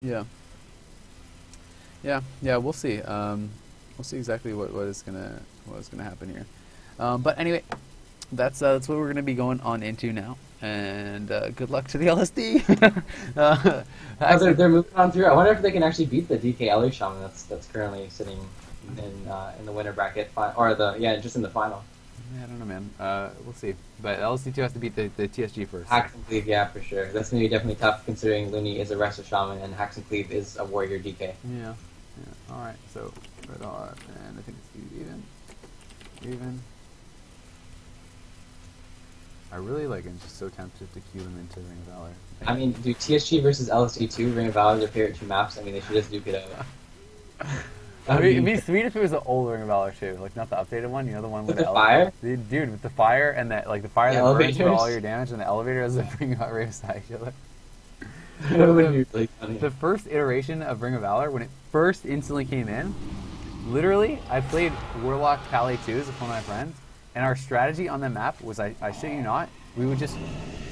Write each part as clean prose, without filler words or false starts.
Yeah. Yeah. We'll see. We'll see exactly what is gonna happen here. But anyway, that's what we're gonna be going on into now. And good luck to the LSD. They're moving on through. I wonder if they can actually beat the DK Shaman that's currently sitting in the winner bracket or just in the final. Yeah, I don't know, man. We'll see. But LSD2 has to beat the TSG first. HaxanCleave, yeah, for sure. That's gonna be definitely tough considering Looney is a Wrestler Shaman and HaxanCleave is a Warrior DK. Yeah. All right. So Red Hot, and I think it's even. I really like. I'm just so tempted to cue them into Ring of Valor. I mean, do TSG versus LSD2, Ring of Valor, their favorite two maps? I mean, they should just duke it out. It'd be sweet if it was the old Ring of Valor too, like not the updated one. You know, the one with the fire, dude, with the fire and that, like the fire that burns for all your damage, and the elevator as a Ring of Valor right beside each other. The first iteration of Ring of Valor, when it first instantly came in, literally, I played Warlock Pally 2s with one of my friends, and our strategy on the map was, I shit you not, we would just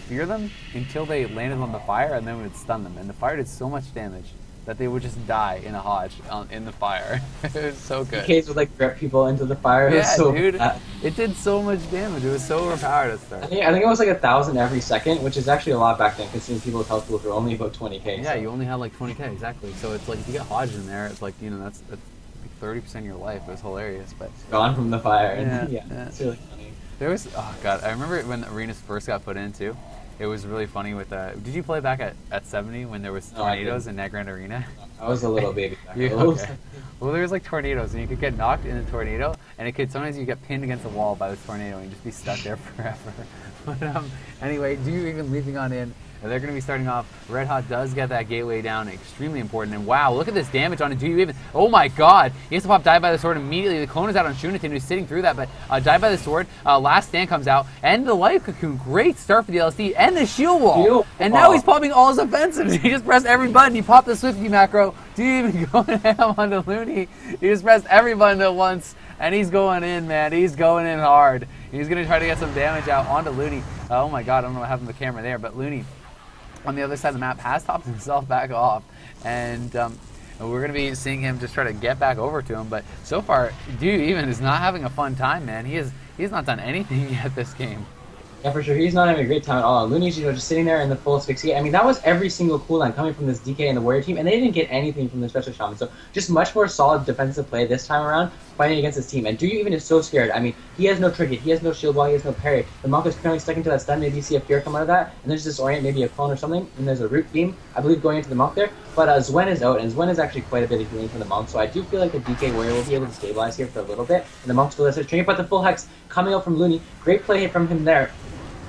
fear them until they landed on the fire, and then we would stun them. And the fire did so much damage that they would just die in a hodge in the fire. It was so good. Case would like grip people into the fire. Yeah, so dude, it did so much damage. It was so overpowered at the start. I think it was like 1,000 every second, which is actually a lot back then, considering people's health pools were only about 20k. Yeah, so. you only had like 20k, exactly. So it's like if you get hodged in there, it's like, you know, that's like 30% of your life. It was hilarious, but it's gone from the fire. Yeah, it's really funny. There was, oh god, I remember when the arenas first got put in too. It was really funny with did you play back at 70 when there was tornadoes in that Grand Arena? I was a little baby back then. Okay. Well, there was like tornadoes, and you could get knocked in a tornado, and it could sometimes you get pinned against the wall by the tornado, and you just be stuck there forever. But anyway, do you even leaping on in? They're going to be starting off. Red Hot does get that gateway down, extremely important. And wow, look at this damage on it. Do you even? Oh my god! He has to pop Die by the Sword immediately. The clone is out on Shunitin, who's sitting through that, but Die by the Sword. Last Stand comes out, and the Life Cocoon. Great start for the LSD, and the Shield Wall. And now he's popping all his offensives. He just pressed every button. He popped the Swifty macro. Do you even go ham onto Looney? He just pressed every button at once, and he's going in, man. He's going in hard. He's going to try to get some damage out onto Looney. Oh my god, I don't know what happened to the camera there, but Looney on the other side of the map has topped himself back off, and we're going to be seeing him just try to get back over to him. But so far, Dude even is not having a fun time, man. He has not done anything yet this game. Yeah, for sure. He's not having a great time at all. Looney's, just sitting there in the full asphyxia. I mean, that was every single cooldown coming from this DK and the Warrior team, and they didn't get anything from the Special Shaman. So just much more solid defensive play this time around, fighting against his team. And Do You Even is so scared. I mean, he has no trinket, he has no shield wall, he has no parry. The Monk is currently stuck into that stun. Maybe you see a fear come out of that, and there's this orient, maybe a clone or something, and there's a root beam, I believe, going into the Monk there. But Zwen is out, and Zwen is actually quite a bit of healing from the Monk, so I do feel like the DK Warrior will be able to stabilize here for a little bit, and the Monk's still there. Trinket, but the full Hex coming out from Looney. Great play from him there.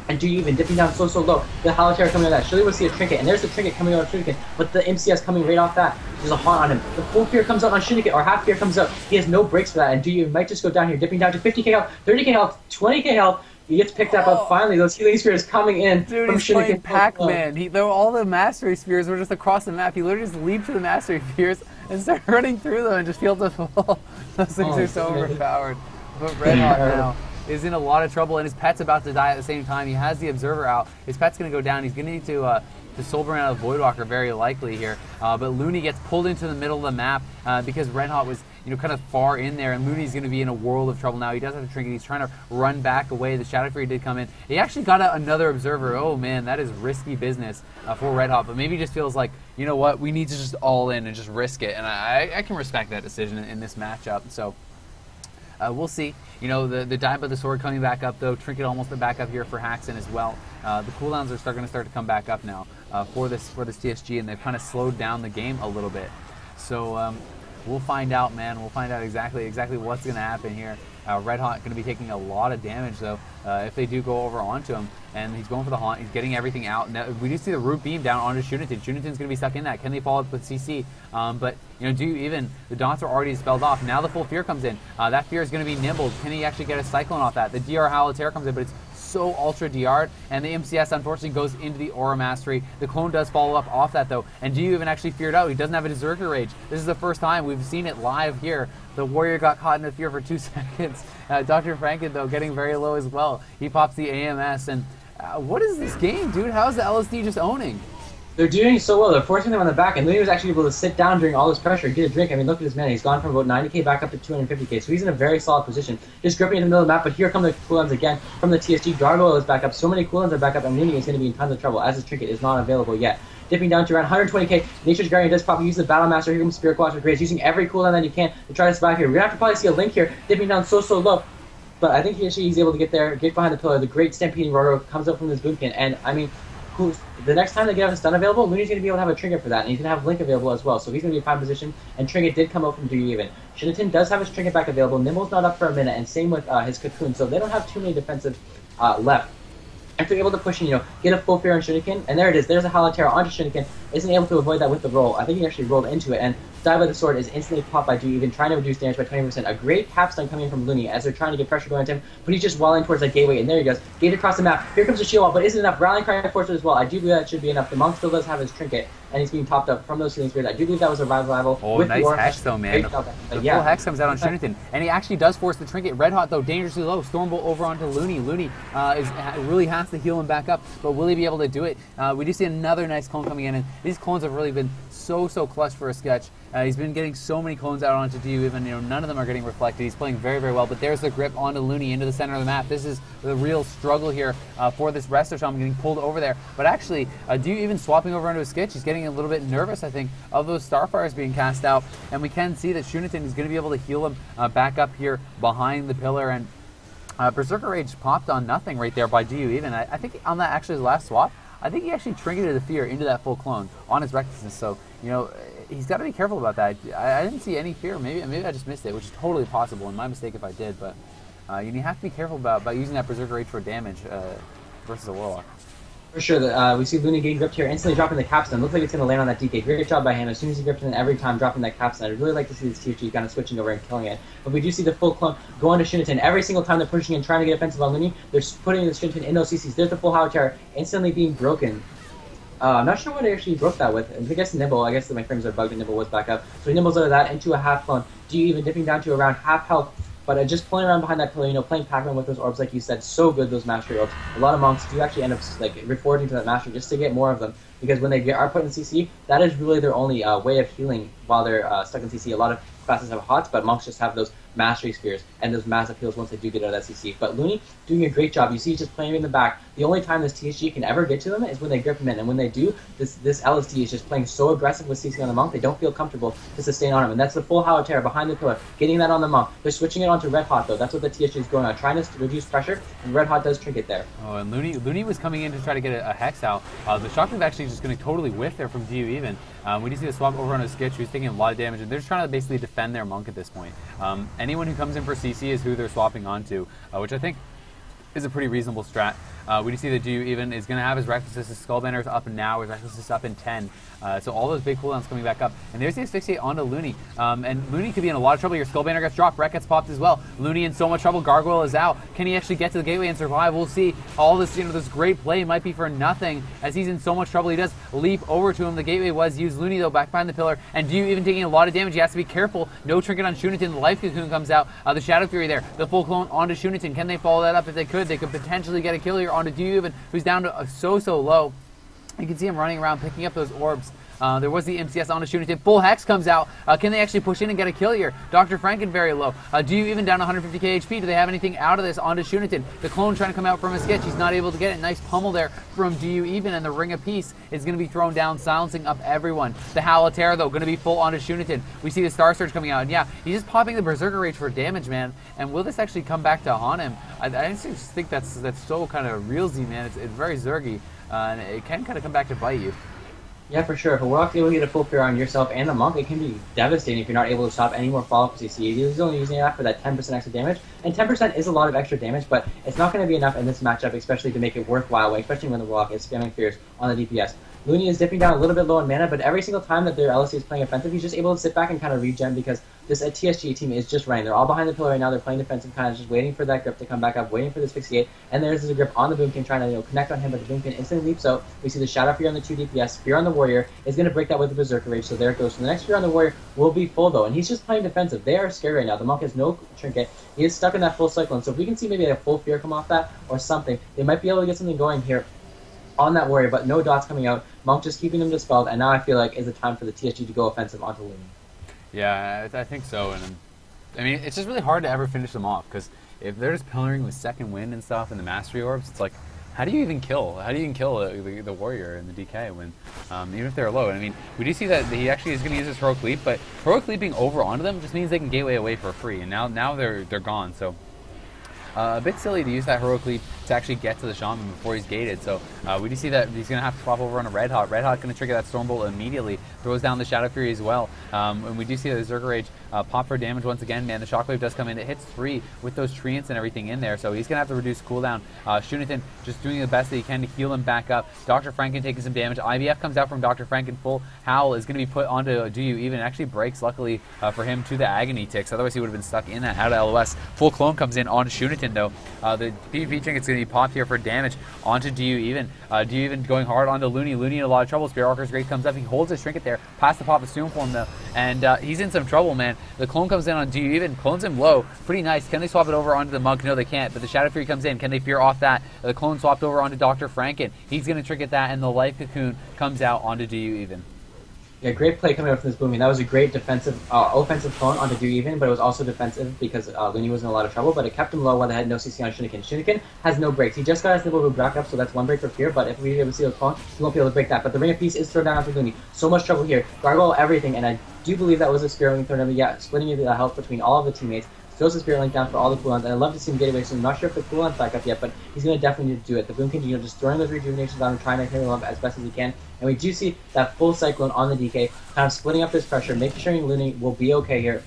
And Do You Even dipping down so low. The Halotera coming out of that. Surely we'll see a trinket, and there's the trinket coming out of Shuriken, but the MCS coming right off that. There's a haunt on him. The full fear comes out on Shuriken, or half fear comes out. He has no breaks for that, and Do You Even might just go down here, dipping down to 50k health, 30k health, 20k health. He gets picked up, but finally those healing spheres coming in. Dude, he's playing Pac-Man. All the Mastery Spheres were just across the map. He literally just leaped to the Mastery Spheres and started running through them and just feels the full. Those things are so overpowered. But Red Hot now is in a lot of trouble, and his pet's about to die at the same time. He has the Observer out. His pet's going to go down. He's going to need to Soulburn out of Voidwalker very likely here. But Looney gets pulled into the middle of the map because Red Hot was kind of far in there, and Looney's going to be in a world of trouble now. He does have a trinket. He's trying to run back away. The Shadow Fury did come in. He actually got another Observer. Oh man, that is risky business for Red Hot, but maybe he just feels like, you know what, we need to just all in and just risk it, and I can respect that decision in this matchup. So we'll see. The Die by the Sword coming back up, though. Trinket almost back up here for Haxan as well. The cooldowns are going to start to come back up now for this TSG, and they've kind of slowed down the game a little bit. So we'll find out, man. We'll find out exactly what's going to happen here. Red Hot going to be taking a lot of damage, though, if they do go over onto him. And he's going for the haunt. He's getting everything out. Now, we do see the root beam down onto Shunitin. Shunitin's going to be stuck in that. Can they follow up with CC? But Do You Even, the dots are already spelled off. Now the full fear comes in. That fear is going to be nimbled. Can he actually get a cyclone off that? The DR Halotera comes in, but it's so ultra DR'd, and the MCS unfortunately goes into the Aura Mastery. The clone does follow up off that, though, and Do You Even actually feared out. He doesn't have a Berserker Rage. This is the first time we've seen it live here. The Warrior got caught in the fear for 2 seconds. Dr. Franken, though, getting very low as well. He pops the AMS, and what is this game, dude? How is the LSD just owning? They're doing so well. They're forcing them on the back, and Lagyna was actually able to sit down during all this pressure and get a drink. I mean, look at his mana. He's gone from about 90k back up to 250k, so he's in a very solid position. Just gripping in the middle of the map, but here come the cooldowns again from the TSG. Gargoyle is back up. So many cooldowns are back up, and Lagyna is going to be in tons of trouble as his trinket is not available yet. Dipping down to around 120k. Nature's Guardian does pop. Use the Battle Master. Here comes Spirit Quash with Grace, using every cooldown that he can to try to survive here. We're going to have to probably see a Link here, dipping down so low. But I think he's able to get there, get behind the pillar. The great Stampeding Rotor comes up from this boomkin, and I mean, the next time they get a stun available, Looney's going to be able to have a Trinket for that, and he's going to have Link available as well, so he's going to be in fine position, and Trinket did come out from Do You Even. Shinneton does have his Trinket back available, Nimble's not up for a minute, and same with his Cocoon, so they don't have too many defensive left. If they're able to push in, get a full fear on Shinnekin, and there it is, there's a Halaterra onto Shinnekin, isn't able to avoid that with the roll. I think he actually rolled into it, and Dive by the Sword is instantly popped by Do You Even, trying to reduce damage by 20%. A great capstone coming from Looney as they're trying to get pressure going at him, but he's just walling towards that gateway, and there he goes. Gate across the map. Here comes the shield wall, but isn't enough. Rallying Cry forces as well. I do believe that should be enough. The Monk still does have his Trinket, and he's being topped up from those Healing Spirits. I do believe that was a rival. Oh, nice Hex though, man. The full Hex comes out on Shinneton, and he actually does force the Trinket. Red Hot though, dangerously low. Stormbolt over onto Looney. Looney really has to heal him back up, but will he be able to do it? We do see another nice clone coming in, and these clones have really been so clutch for a sketch. He's been getting so many clones out onto Do You Even, none of them are getting reflected. He's playing very well, but there's the grip onto Looney into the center of the map. This is the real struggle here for this Resto Shaman getting pulled over there. But actually, Do You Even swapping over into a sketch, he's getting a little bit nervous, I think, of those Starfires being cast out, and we can see that Shinneton is going to be able to heal him back up here behind the pillar, and Berserker Rage popped on nothing right there by Do You Even. I think on that actually his last swap, I think he actually trinketed the fear into that full clone on his Recklessness, so, he's got to be careful about that. I didn't see any fear. Maybe I just missed it, which is totally possible, and my mistake if I did, but you have to be careful about using that Berserker Rage for damage versus a Warlock. For sure, we see Looney getting gripped here, instantly dropping the capstone. Looks like it's going to land on that DK. Great job by him. As soon as he gripped it, every time dropping that capstone. I'd really like to see this TFG kind of switching over and killing it. But we do see the full clone going to Shinneton. Every single time they're pushing in, trying to get offensive on Looney, they're putting the Shinneton in those CCs. There's the full Halaterra instantly being broken. I'm not sure what I actually broke that with. I guess Nibble. I guess my frames are bugged and Nibble was back up. So he nibbles out of that into a half clone. Do You Even dipping down to around half health. But just pulling around behind that pillar, playing Pac-Man with those orbs, like you said, so good, those Mastery orbs. A lot of monks do actually end up reforging to that Mastery just to get more of them. Because when they are put in CC, that is really their only way of healing while they're stuck in CC. A lot of classes have HOTS, but monks just have those Mastery Spheres and those massive heals once they do get out of that CC. But Looney doing a great job. You see just playing in the back. The only time this TSG can ever get to them is when they grip him in. And when they do, this LSD is just playing so aggressive with CC on the monk, they don't feel comfortable to sustain on him. And that's the full Halaterra behind the pillar, getting that on the monk. They're switching it onto Red Hot, though. That's what the TSG is going on, trying to reduce pressure, and Red Hot does trinket there. Oh, and Looney was coming in to try to get a Hex out. The Shockcleave actually just going to totally whiff there from Do You Even. We do see the swap over on a sketch who's taking a lot of damage, and they're just trying to basically defend their monk at this point. Anyone who comes in for CC is who they're swapping onto, which I think is a pretty reasonable strat. We do see that Do You Even is going to have his Recklessness, his Skullbender is up now, his Recklessness is up in 10. So all those big cooldowns coming back up. And there's the asphyxiate onto Looney. And Looney could be in a lot of trouble. Your Skullbender gets dropped, Wreck gets popped as well. Looney in so much trouble, Gargoyle is out. Can he actually get to the gateway and survive? We'll see. All this, this great play might be for nothing as he's in so much trouble. He does leap over to him. The gateway was used. Looney though back behind the pillar. And Do You Even taking a lot of damage. He has to be careful. No trinket on Shinneton. The Life Cocoon comes out. The Shadow Fury there. The full clone onto Shinneton. Can they follow that up? If they could potentially get a kill here onto Do You Even, who's down to so low. You can see him running around picking up those orbs. There was the MCS on the Shinneton. Full Hex comes out. Can they actually push in and get a kill here? Dr. Franken very low. Do You Even down 150k HP? Do they have anything out of this onto Shinneton? The clone trying to come out from a sketch. He's not able to get it. Nice pummel there from Do You Even, and the Ring of Peace is going to be thrown down, silencing up everyone. The Halaterra, though, going to be full onto Shinneton. We see the Star Surge coming out, and yeah, he's just popping the Berserker Rage for damage, man. And will this actually come back to haunt him? I just think that's so kind of realsy, man. It's very Zergy, and it can kind of come back to bite you. Yeah, for sure. If a Warlock's able to get a full fear on yourself and the Monk, it can be devastating if you're not able to stop any more follow-up CC. He's only using that for that 10% extra damage, and 10% is a lot of extra damage, but it's not going to be enough in this matchup, especially to make it worthwhile, especially when the Warlock is spamming fears on the DPS. Looney is dipping down a little bit low in mana, but every single time that their LSD is playing offensive, he's just able to sit back and kind of regen because this TSG team is just running. They're all behind the pillar right now. They're playing defensive, kind of just waiting for that grip to come back up, waiting for this asphyxiate. And there's a grip on the Boomkin trying to connect on him, but the Boomkin instantly leaps out. We see the Shadow Fear on the 2 DPS, Fear on the Warrior is going to break that with the Berserker Rage, so there it goes. So the next Fear on the Warrior will be full though, and he's just playing defensive. They are scared right now. The Monk has no trinket. He is stuck in that full cyclone. So if we can see maybe a full Fear come off that or something, they might be able to get something going here. on that warrior, but no dots coming out. Monk just keeping them dispelled, and now I feel like is the time for the TSG to go offensive onto Lagyna. Yeah, I think so. And I mean, it's just really hard to ever finish them off because if they're just pillaring with second wind and stuff and the mastery orbs, it's like, how do you even kill? How do you even kill the warrior in the DK when, even if they're low? I mean, we do see that he actually is going to use his heroic leap, but heroic leaping over onto them just means they can gateway away for free, and now they're gone. So a bit silly to use that heroic leap to actually get to the shaman before he's gated. So we do see that he's going to have to swap over on a Red Hawk. Red Hawk going to trigger that Stormbolt immediately, throws down the Shadow Fury as well. And we do see the Zerker Rage pop for damage once again. Man, the Shockwave does come in. It hits 3 with those treants and everything in there. So he's going to have to reduce cooldown. Shunathan just doing the best that he can to heal him back up. Dr. Franken taking some damage. IBF comes out from Dr. Franken. Full Howl is going to be put onto Do You Even. It actually breaks, luckily for him, to the Agony ticks. Otherwise he would have been stuck in that out of LOS. Full Clone comes in onto Shunathan though. The PvP trinket's going to be popped here for damage onto Do You Even. Do You Even going hard onto Looney. Looney in a lot of trouble. Spirit Walker's Great comes up. He holds his trinket there. Past the pop of Stone Form though. And he's in some trouble, man. The Clone comes in on Do You Even. Clones him low. Pretty nice. Can they swap it over onto the Monk? No, they can't. But the Shadow Fury comes in. Can they fear off that? The Clone swapped over onto Dr. Franken. He's going to trinket that, and the Life Cocoon comes out onto Do You Even. Yeah, great play coming out from this booming. That was a great defensive, offensive clone onto Do You Even, but it was also defensive because Looney was in a lot of trouble, but it kept him low while they had no CC on Shuriken. Shuriken has no breaks. He just got his nibble to back up, so that's one break for fear, but if we were able to see the clone, he won't be able to break that. But the Ring of Peace is thrown down onto Looney. So much trouble here. Gargoyle everything, and I do believe that was a Spirit Link thrown down. Yeah, splitting the health between all of the teammates. Throws the Spirit Link down for all the cooldowns, and I'd love to see him get away soon. I'm not sure if the cooldown's back up yet, but he's going to definitely need to do it. The Boom King, just throwing those rejuvenations down and trying to hit him up as best as he can. And we do see that full Cyclone on the DK, kind of splitting up this pressure, making sure Looney will be okay here.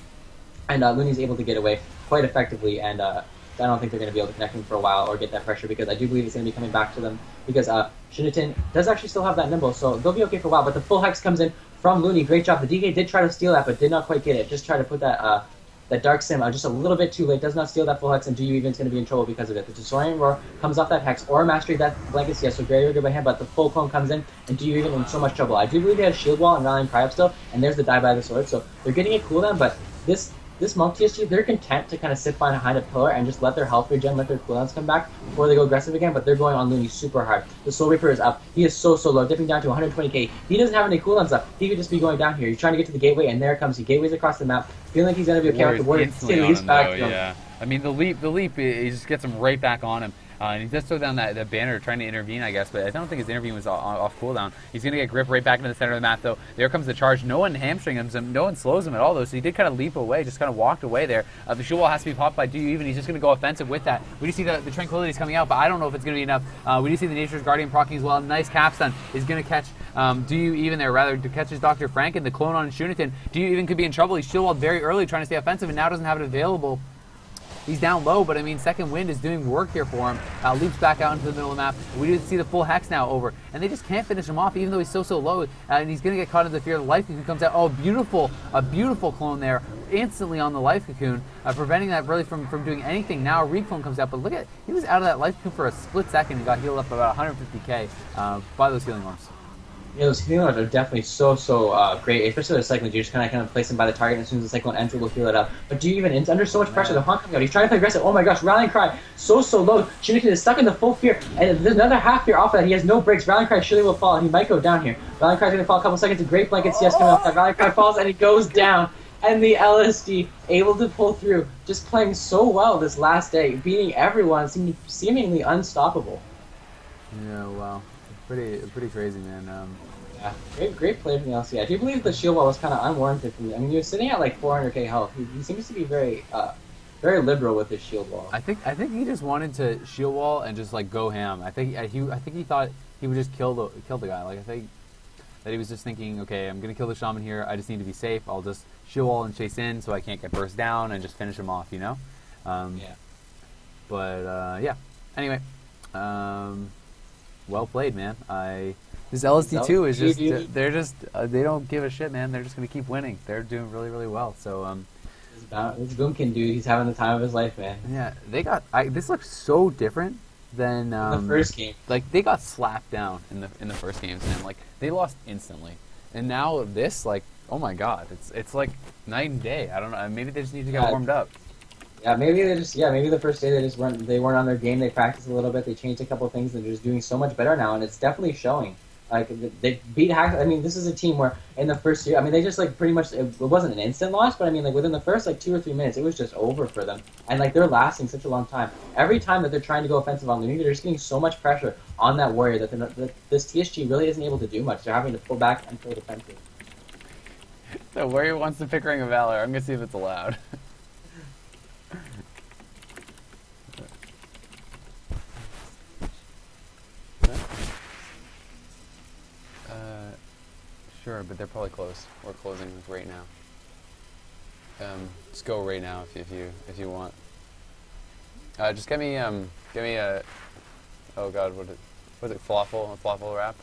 And Looney's able to get away quite effectively, and I don't think they're going to be able to connect him for a while or get that pressure, because I do believe it's going to be coming back to them, because Shunitan does actually still have that nimble, so they'll be okay for a while. But the full Hex comes in from Looney. Great job. The DK did try to steal that, but did not quite get it. Just try to put that that Dark Sim just a little bit too late. Does not steal that full Hex, and Do You Even's going to be in trouble because of it. The Desorian Roar comes off that Hex, or Mastery that Blankets, yes, so very good by him, but the full clone comes in, and Do You Even in so much trouble. I do believe they have Shield Wall and Rallying Cry up still, and there's the Die by the Sword, so they're getting a cooldown, but this Monk TSG, they're content to kind of sit behind a pillar and just let their health regen, let their cooldowns come back before they go aggressive again, but they're going on Looney super hard. The Soul Reaper is up. He is so low, dipping down to 120k. He doesn't have any cooldowns up. He could just be going down here. He's trying to get to the gateway, and there comes he. Gateways across the map. Feeling like he's going to be okay with the Warrior. He's back. Yeah. I mean, the leap, he just gets him right back on him. And he does throw down that banner trying to intervene, I guess, but I don't think his intervene was off cooldown. He's going to get Grip right back into the center of the map, though. There comes the charge. No one hamstrings him. No one slows him at all, though, so he did kind of leap away, just kind of walked away there. The shield wall has to be popped by Do You Even. He's just going to go offensive with that. We do see the Tranquility's coming out, but I don't know if it's going to be enough. We do see the Nature's Guardian proccing as well. Nice capstun is going to catch Do You Even there, rather, to catches Dr. Franken, the clone on Shunitan. Do You Even could be in trouble. He's shield walled very early, trying to stay offensive, and now doesn't have it available. He's down low, but I mean, Second Wind is doing work here for him. Leaps back out into the middle of the map. We do see the full Hex now over, and they just can't finish him off, even though he's so low. And he's going to get caught in the fear. The Life Cocoon comes out. Oh, a beautiful clone there, instantly on the Life Cocoon, preventing that really from doing anything. Now a reclone comes out, but look at, he was out of that Life Cocoon for a split second and got healed up about 150k by those healing orbs. Yeah, those healing orbs are definitely so great, especially the Cyclone. You just kind of place him by the target, and as soon as the Cyclone ends, it will heal it up. But Do You Even, it's under so much pressure. The Haunt coming out. He's trying to play aggressive. Oh my gosh, Rallying Cry, so low. Shunitan is stuck in the full fear, and there's another half fear off of that. He has no breaks. Rallying Cry surely will fall, and he might go down here. Rallying Cry's going to fall a couple seconds. A great blanket CS coming off that. Rallying Cry falls, and he goes down. And the LSD able to pull through, just playing so well this last day, beating everyone, seemingly unstoppable. Yeah, wow, pretty crazy, man. Yeah, great play from the LC. I do believe the shield wall was kind of unwarranted for me. I mean, he was sitting at like 400k health. He seems to be very liberal with his shield wall. I think he just wanted to shield wall and just like go ham. I think he thought he would just kill the guy. Like I think that he was just thinking, okay, I'm gonna kill the shaman here. I just need to be safe. I'll just shield wall and chase in so I can't get burst down and just finish him off. You know. Yeah. But yeah. Anyway, well played, man. This LSD2 is just, they're just, they don't give a shit, man. They're just going to keep winning. They're doing really well. So, this Boomkin dude, he's having the time of his life, man. Yeah, they got, this looks so different than, the first game. Like, they got slapped down in the first games, and like, they lost instantly. And now this, like, oh my god, it's like night and day. I don't know, maybe they just need to get warmed up. Yeah, maybe they just maybe the first day they weren't on their game. They practiced a little bit. They changed a couple of things. And they're just doing so much better now, and it's definitely showing. Like they beat Hax. I mean, this is a team where in the first year, I mean, they just like pretty much it wasn't an instant loss, but I mean, like within the first like 2 or 3 minutes, it was just over for them. And like they're lasting such a long time. Every time that they're trying to go offensive on Looney, they're just getting so much pressure on that warrior that this TSG really isn't able to do much. They're having to pull back and play defensive. The warrior wants to pick Ring of Valor. I'm gonna see if it's allowed. Sure, but they're probably closed. We're closing right now. Just go right now if you want. Just give me a. Oh God, what was it? Falafel, a falafel wrap.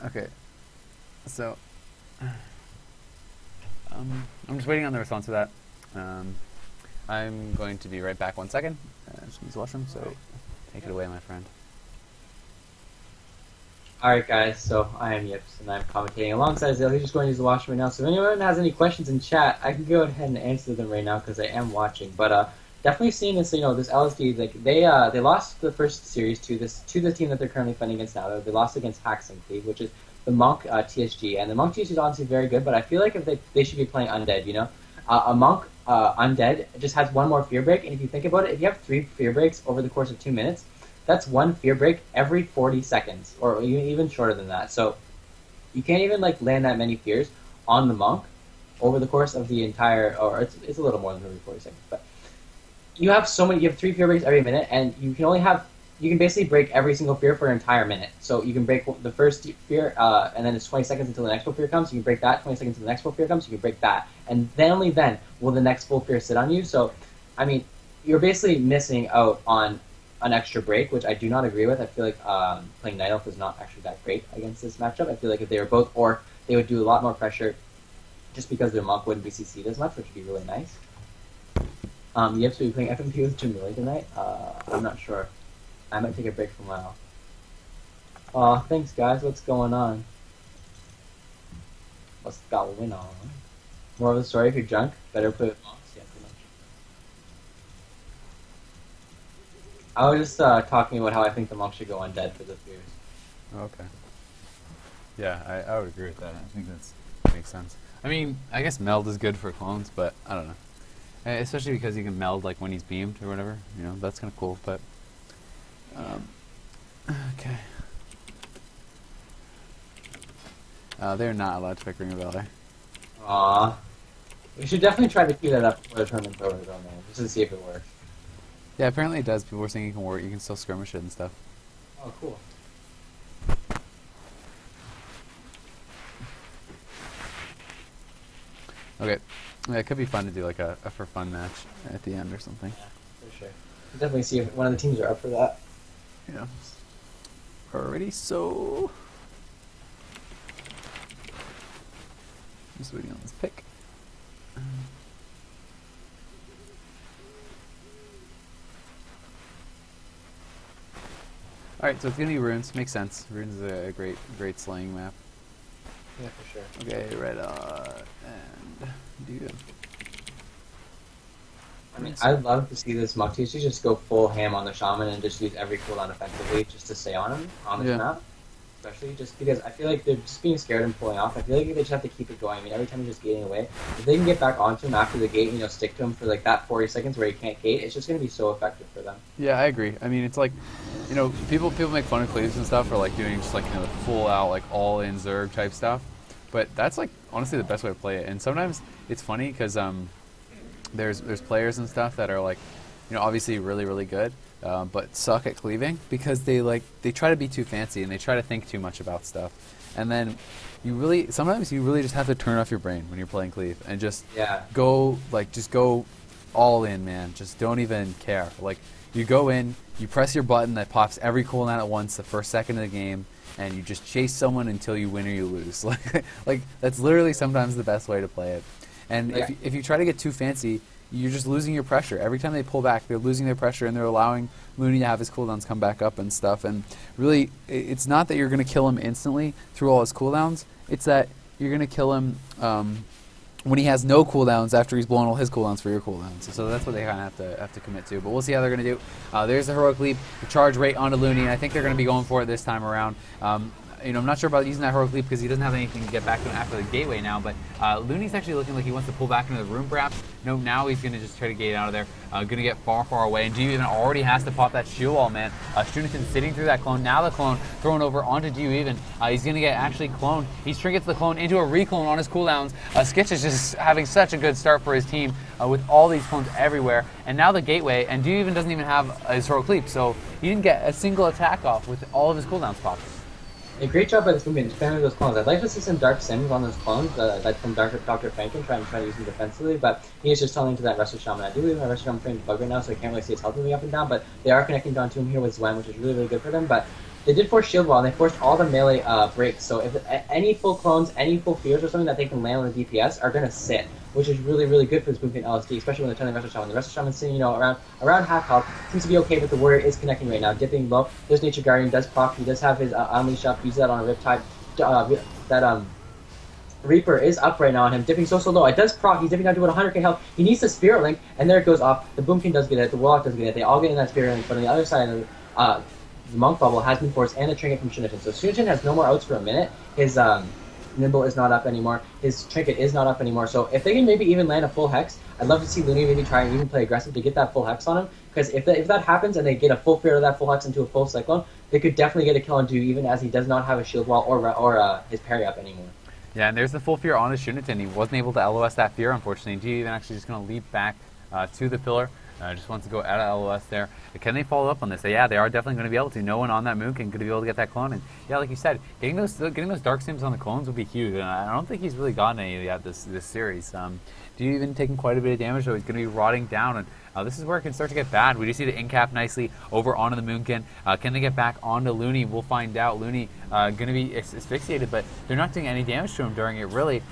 Okay. So, I'm just waiting on the response to that. I'm going to be right back. 1 second. Just use the washroom. So. Take it away, my friend. Alright guys, so I am Yips, and I'm commentating alongside Zale. He's just going to use the washroom right now, so if anyone has any questions in chat, I can go ahead and answer them right now, because I am watching. But definitely seeing this, this LSD, like, they lost the first series to the team that they're currently fighting against now. They lost against HaxanCleave, which is the Monk TSG, and the Monk TSG is honestly very good, but I feel like if they should be playing Undead, a Monk Undead just has one more fear break, and if you think about it, if you have 3 fear breaks over the course of 2 minutes, that's 1 fear break every 40 seconds, or even shorter than that. So you can't even like land that many fears on the Monk over the course of the entire, or it's a little more than every 40 seconds, but you have 3 fear breaks every minute, and you can basically break every single fear for an entire minute. So you can break the first fear, and then it's 20 seconds until the next full fear comes. You can break that, 20 seconds until the next full fear comes. You can break that, and then only then will the next full fear sit on you. So, I mean, you're basically missing out on an extra break, which I do not agree with. I feel like playing Night Elf is not actually that great against this matchup. I feel like if they were both Orc, they would do a lot more pressure just because their Monk wouldn't be CC'd as much, which would be really nice. You have to be playing FMP with Jamili tonight? I'm not sure. I might take a break from WoW. Aw, thanks guys, what's going on? What's going on? More of the story if you're drunk, better play with monks? Yeah, pretty much. I was just talking about how I think the monk should go undead for the fears. Okay. Yeah, I would agree with that. I think that makes sense. I mean, I guess meld is good for clones, but I don't know. Especially because you can meld like when he's beamed or whatever. That's kind of cool. But okay. They're not allowed to pick Ring of Valor. Aww. We should definitely try to keep that up before the tournament's over, though, man. Just to see if it works. Yeah, apparently it does. People were saying you can work. You can still skirmish it and stuff. Oh, cool. Okay. Yeah, it could be fun to do like a for fun match at the end or something. Yeah, for sure. We'll definitely see if one of the teams are up for that. Yeah. Alrighty, so just waiting on this pick. Alright, so it's gonna be runes. Makes sense. Runes is a great slaying map. Yeah, for sure. Okay, red and do. I mean, I'd love to see this Muk TSG just go full ham on the Shaman and just use every cooldown effectively just to stay on him on this map. Especially just because I feel like they're just being scared and pulling off. I feel like they just have to keep it going. I mean, every time you're just gating away, if they can get back onto him after the gate and, stick to him for like that 40 seconds where he can't gate, it's just going to be so effective for them. Yeah, I agree. I mean, it's like, people make fun of Cleaves and stuff for like doing just like, the full out, like all in Zerg type stuff. But that's like, honestly, the best way to play it. And sometimes it's funny because there's players and stuff that are like, obviously really, really good. But suck at cleaving because they try to be too fancy and they try to think too much about stuff, and then sometimes you really just have to turn off your brain when you're playing cleave and just go all in, man. Just don't even care. Like you go in, you press your button that pops every cooldown at once the first second of the game, and you just chase someone until you win or you lose. Like that's literally sometimes the best way to play it. And if you try to get too fancy, you're just losing your pressure. Every time they pull back, they're losing their pressure, and they're allowing Looney to have his cooldowns come back up and stuff. And really, it's not that you're going to kill him instantly through all his cooldowns. It's that gonna kill him when he has no cooldowns after he's blown all his cooldowns for your cooldowns. So that's what they kind of have to commit to. But we'll see how they're gonna do. There's the heroic leap, the charge rate onto Looney, and I think they're gonna be going for it this time around. I'm not sure about using that heroic leap because he doesn't have anything to get back to him after the gateway now, but Looney's actually looking like he wants to pull back into the room perhaps. No, now he's going to just try to gate out of there. Going to get far, far away, and G-Even already has to pop that shield wall, man. Shuniton sitting through that clone. Now the clone thrown over onto G-Even. He's going to get actually cloned. He trinkets the clone into a reclone on his cooldowns. Skitch is just having such a good start for his team with all these clones everywhere. And now the gateway, and G-Even doesn't even have his heroic leap, so he didn't get a single attack off with all of his cooldowns popped. A great job by this movie in spamming those clones. I'd like to see some Dark Sims on those clones, like from Dr. Franken, trying to use them defensively, but he is just telling to that Resto Shaman. I do believe my Resto Shaman trained bug right now, so I can't really see his health moving up and down, but they are connecting down to him here with Zwen, which is really, really good for them, but they did force shield wall, and they forced all the melee breaks, so if any full clones, any full fears or something that they can land on the DPS are going to sit, which is really, really good for this movement in LSD, especially when they're turning the Resto Shaman. The Resto Shaman's sitting, around half health, seems to be okay, but the Warrior is connecting right now, dipping low. There's Nature Guardian, does proc, he does have his Unleash up, use that on a Riptide. Reaper is up right now on him, dipping so low. It does proc, he's dipping down to about 100k health. He needs the Spirit Link, and there it goes off. The Boomkin does get it, the Warlock does get it. They all get in that Spirit Link, but on the other side of the Monk Bubble has been forced, and a Trinket from Shuniton. So Shuniton has no more outs for a minute. His Nimble is not up anymore. His Trinket is not up anymore. So if they can maybe even land a full Hex, I'd love to see Looney maybe try and even play aggressive to get that full Hex on him. Because if that happens and they get a full fear of that full Hex into a full Cyclone, they could definitely get a kill on Dew, even as he does not have a shield wall or his parry up anymore. Yeah, and there's the full fear on his Shuniton. He wasn't able to LOS that fear, unfortunately. G-Even actually just going to leap back to the pillar. Just wants to go out of LOS there. Can they follow up on this? Yeah, they are definitely going to be able to. No one on that moon can be able to get that clone. And yeah, like you said, getting those Dark Sims on the clones would be huge. And I don't think he's really gotten any yet this series. Do you even taking quite a bit of damage, though? He's going to be rotting down. And this is where it can start to get bad. We do see the incap nicely over onto the Moonkin. Can they get back onto Looney? We'll find out. Looney going to be asphyxiated, but they're not doing any damage to him during it, really.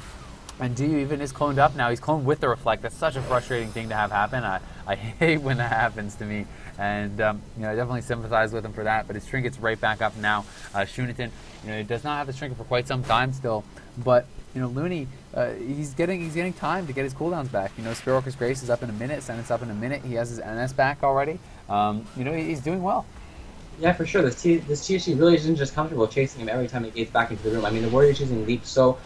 And Even is cloned up now. He's cloned with the Reflect. That's such a frustrating thing to have happen. I hate when that happens to me. And I definitely sympathize with him for that. But his Trinket's right back up now. Shuniton, he does not have the Trinket for quite some time still. But Looney, he's getting time to get his cooldowns back. Spirit Grace is up in a minute. Sentence up in a minute. He has his NS back already. He's doing well. Yeah, for sure. This THC really isn't just comfortable chasing him every time he gates back into the room. I mean, the Warrior's using Leap so.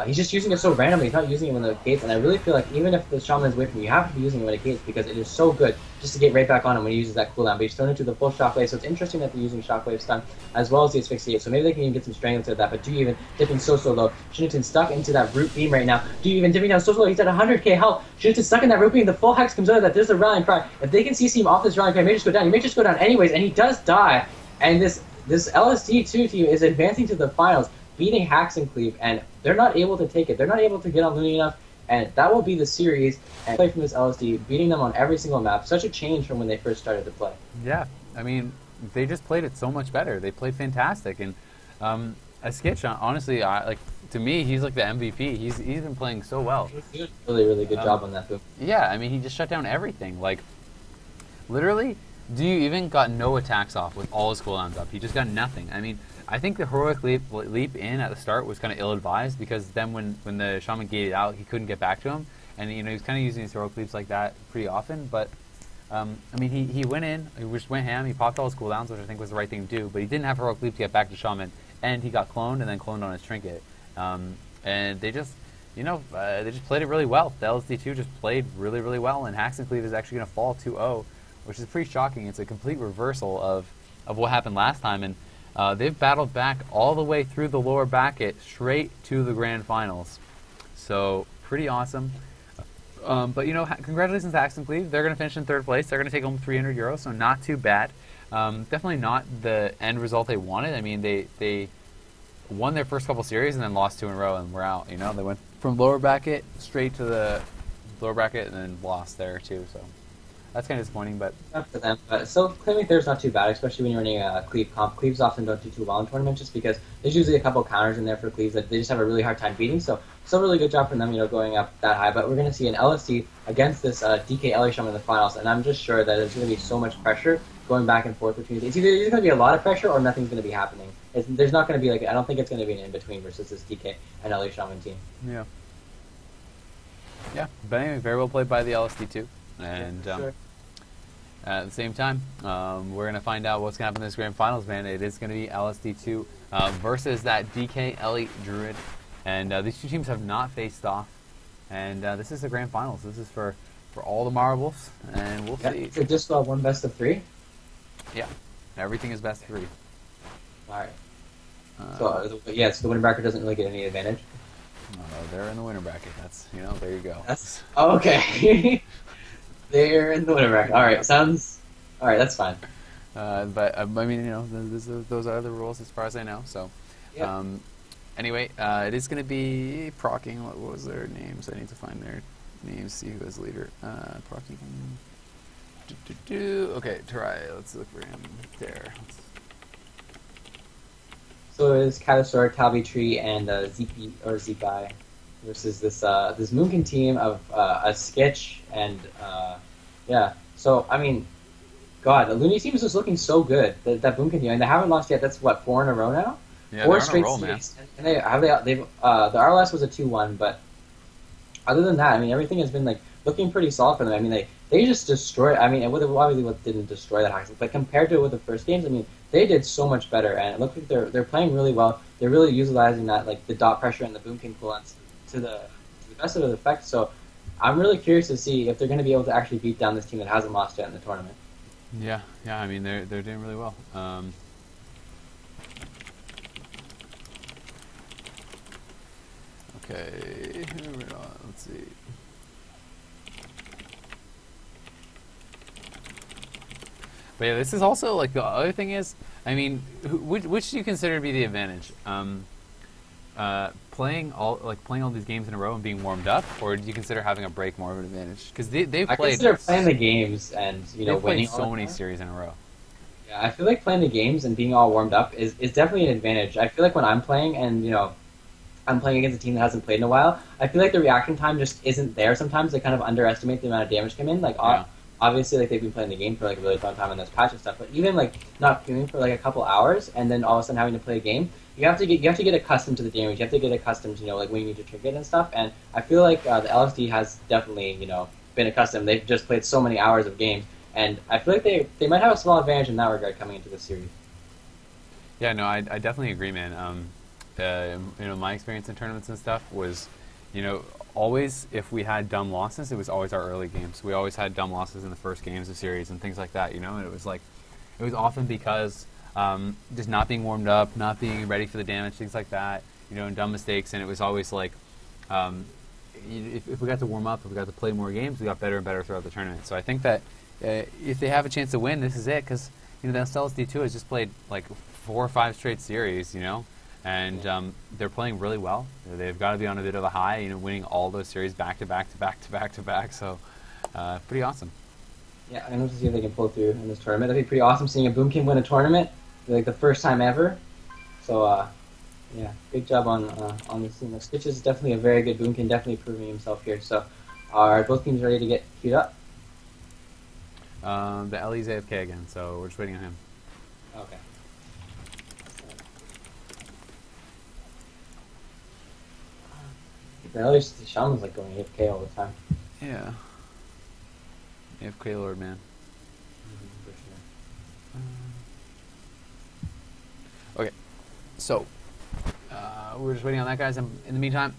He's just using it so randomly. He's not using it when the gates, and I really feel like even if the Shaman is away from you, you have to be using it when it gates because it is so good just to get right back on him when he uses that cooldown. But he's thrown into the full Shockwave, so it's interesting that they're using Shockwave stun as well as the asphyxiate. So maybe they can even get some strength into that. But G-Even dipping so low. Shuniton stuck into that root beam right now. G-Even dipping down so low. He's at 100k health. Shuniton stuck in that root beam. The full Hex comes out of that. There's a rallying cry. If they can CC him off this rallying cry, he may just go down. He may just go down anyways, and he does die. And this LSD2 team is advancing to the finals, beating HaxanCleave, and they're not able to take it. They're not able to get on Looney enough, and that will be the series. And play from this LSD, beating them on every single map. Such a change from when they first started to play. Yeah, I mean, they just played it so much better. They played fantastic, and Skitch, honestly, to me, he's like the MVP. He's been playing so well. He's doing a really, really good job on that move. Yeah, I mean, he just shut down everything. Like, literally, Even got no attacks off with all his cooldowns up. He just got nothing. I mean, I think the heroic leap in at the start was kind of ill-advised because then when the Shaman gated out, he couldn't get back to him. And, he was kind of using his heroic leaps like that pretty often. But, I mean, he went in, he just went ham, he popped all his cooldowns, which I think was the right thing to do. But he didn't have heroic leap to get back to Shaman. And he got cloned and then cloned on his Trinket. And they just, they just played it really well. The LSD2 just played really, really well. And HaxanCleave is actually going to fall 2-0, which is pretty shocking. It's a complete reversal of what happened last time. And they've battled back all the way through the lower bracket straight to the grand finals. So, pretty awesome. But, congratulations to HaxanCleave. They're going to finish in third place. They're going to take home €300, so not too bad. Definitely not the end result they wanted. I mean, they won their first couple series and then lost 2 in a row and were out. They went from lower bracket straight to the lower bracket and then lost there, too. So that's kind of disappointing, but not for them. But still, claiming third's not too bad, especially when you're running a Cleave comp. Cleaves often don't do too well in tournaments just because there's usually a couple counters in there for Cleaves that they just have a really hard time beating. So still really good job from them, going up that high. But we're going to see an LSD against this DK LA Shaman in the finals, and I'm just sure that there's going to be so much pressure going back and forth between these. Either there's going to be a lot of pressure or nothing's going to be happening. There's not going to be like I don't think it's going to be an in between versus this DK and LA Shaman team. Yeah. Yeah, but anyway, very well played by the LSD2, and Sure. at the same time, we're going to find out what's going to happen in this grand finals, man. It is going to be LSD2 versus that DK Ellie Druid, and these two teams have not faced off, and this is the grand finals. This is for all the marbles, and we'll see. So just one best of 3. Yeah, everything is best of 3. All right. So the winning bracket doesn't really get any advantage. They're in the winner bracket. That's there you go. Okay. They're in the winner bracket. All right, all right. That's fine. But I mean, those are the rules as far as I know. So, yeah. Anyway, it is going to be Procking. What was their names? I need to find their names. See who is leader. Procking. Okay, try. Let's look for him there. So it's Catasaur, Talby and ZP or Zpi versus this Moonkin team of a Sketch and yeah. So I mean, God, the Looney team is just looking so good. That Moonkin team, and they haven't lost yet. That's what, 4 in a row now. Yeah, 4 they're straight on a roll, series. Man. And they've the RLS was a 2-1, but other than that, I mean, everything has been like looking pretty solid for them. I mean, they just destroyed. I mean, and obviously what didn't destroy that HaxanCleave, but compared to with the first games, I mean, they did so much better, and it looks like they're playing really well. They're really utilizing that, like the dot pressure and the boomkin coolants to the best of its effect. So I'm really curious to see if they're going to be able to actually beat down this team that hasn't lost yet in the tournament. Yeah. I mean, they're doing really well. Okay, let's see. But yeah, this is also like the other thing is, I mean, which do you consider to be the advantage? Playing all these games in a row and being warmed up, or do you consider having a break more of an advantage? Because they've played. I consider playing the games and they've winning played so many series in a row. Yeah, I feel like playing the games and being all warmed up is definitely an advantage. I feel like when I'm playing and I'm playing against a team that hasn't played in a while, I feel like the reaction time just isn't there. Sometimes they kind of underestimate the amount of damage come in. Like obviously, like they've been playing the game for like a really long time on this patch and stuff. But even like not queuing for like a couple hours and then all of a sudden having to play a game, you have to get accustomed to the damage. You have to get accustomed to like when you need to trinket and stuff. And I feel like the LSD has definitely been accustomed. They've just played so many hours of games, and I feel like they might have a small advantage in that regard coming into this series. Yeah, no, I definitely agree, man. My experience in tournaments and stuff was, always if we had dumb losses, it was always our early games. We always had dumb losses in the first games of series and things like that, and it was often because just not being warmed up, not being ready for the damage, things like that, and dumb mistakes, and it was always like, if we got to warm up, if we got to play more games, we got better and better throughout the tournament. So I think that if they have a chance to win, this is it, because the LSD2 has just played like 4 or 5 straight series, and they're playing really well. They've got to be on a bit of a high, winning all those series back to back to back to back to back. So pretty awesome. Yeah, I'm going to see if they can pull through in this tournament. That'd be pretty awesome seeing a Boomkin win a tournament, like the first time ever. So yeah, good job on this team. Stitch is definitely a very good Boomkin, definitely proving himself here. So are both teams ready to get queued up? The Ellie's AFK again, so we're just waiting on him. Okay. The Shaman's like going AFK all the time. Yeah. AFK Lord, man. For sure. Okay, so we're just waiting on that, guys. In the meantime,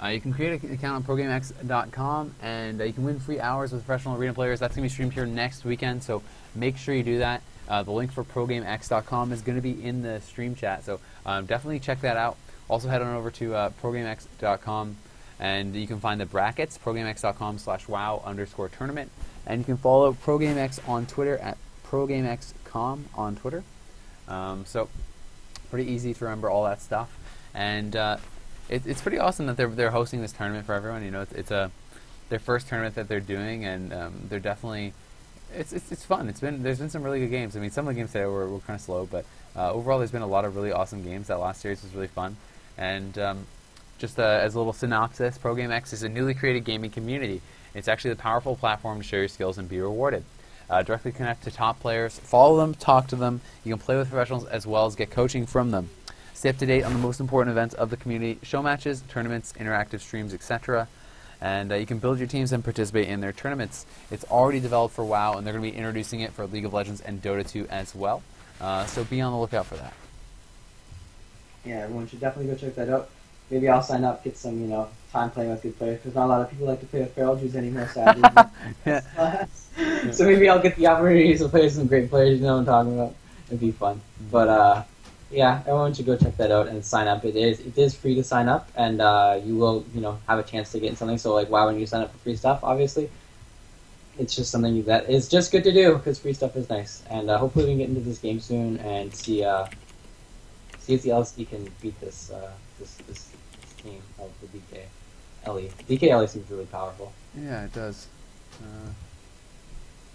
you can create an account on ProGameX.com, and you can win free hours with professional arena players. That's going to be streamed here next weekend, so make sure you do that. The link for ProGameX.com is going to be in the stream chat, so definitely check that out. Also head on over to ProGameX.com, and you can find the brackets, ProGameX.com/wow_tournament, and you can follow ProGameX on Twitter at ProGameX.com on Twitter. So pretty easy to remember all that stuff, and it's pretty awesome that they're hosting this tournament for everyone. It's their first tournament that they're doing, and they're definitely it's fun. There's been some really good games. I mean, some of the games today were kind of slow, but overall there's been a lot of really awesome games. That last series was really fun, and just as a little synopsis, ProGameX is a newly created gaming community. It's actually the powerful platform to share your skills and be rewarded. directly connect to top players, follow them, talk to them. You can play with professionals as well as get coaching from them. Stay up to date on the most important events of the community, show matches, tournaments, interactive streams, etc. And you can build your teams and participate in their tournaments. It's already developed for WoW, and they're going to be introducing it for League of Legends and Dota 2 as well. So be on the lookout for that. Yeah, everyone should definitely go check that out. Maybe I'll sign up, get some, time playing with good players, because not a lot of people like to play with feral Jews anymore, sadly. Yeah. So maybe I'll get the opportunity to play with some great players, you know what I'm talking about. It'd be fun. But, yeah, everyone should go check that out and sign up. It is free to sign up, and you will, have a chance to get something. So, like, wow, when you sign up for free stuff, obviously, it's just something that is just good to do, because free stuff is nice. And hopefully we can get into this game soon and see if the LSD can beat this team of the DK LE. DK LE seems really powerful. Yeah, it does.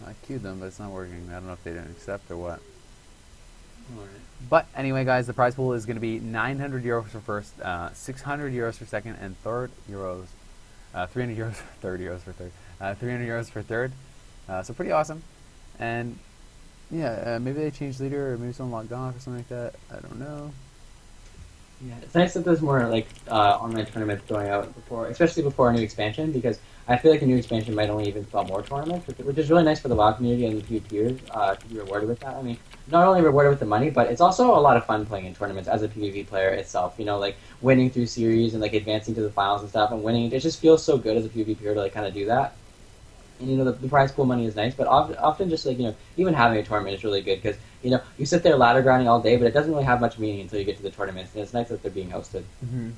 I queued them, but it's not working. I don't know if they didn't accept or what. Alright. But anyway, guys, the prize pool is going to be 900 euros for first, 600 euros for second, and 300 euros for third. So pretty awesome. And yeah, maybe they changed leader, or maybe someone logged off or something like that. I don't know. Yeah, it's nice that there's more online tournaments going out especially before a new expansion, because I feel like a new expansion might only even spell more tournaments, which is really nice for the WoW community and the PvPers to be rewarded with that. I mean, not only rewarded with the money, but it's also a lot of fun playing in tournaments as a PvP player itself. Like winning through series and like advancing to the finals and stuff, and winning. It just feels so good as a PvP player to like kind of do that. And the prize pool money is nice, but often just like even having a tournament is really good, because you sit there ladder grinding all day, but it doesn't really have much meaning until you get to the tournaments, and it's nice that they're being hosted. Mm-hmm.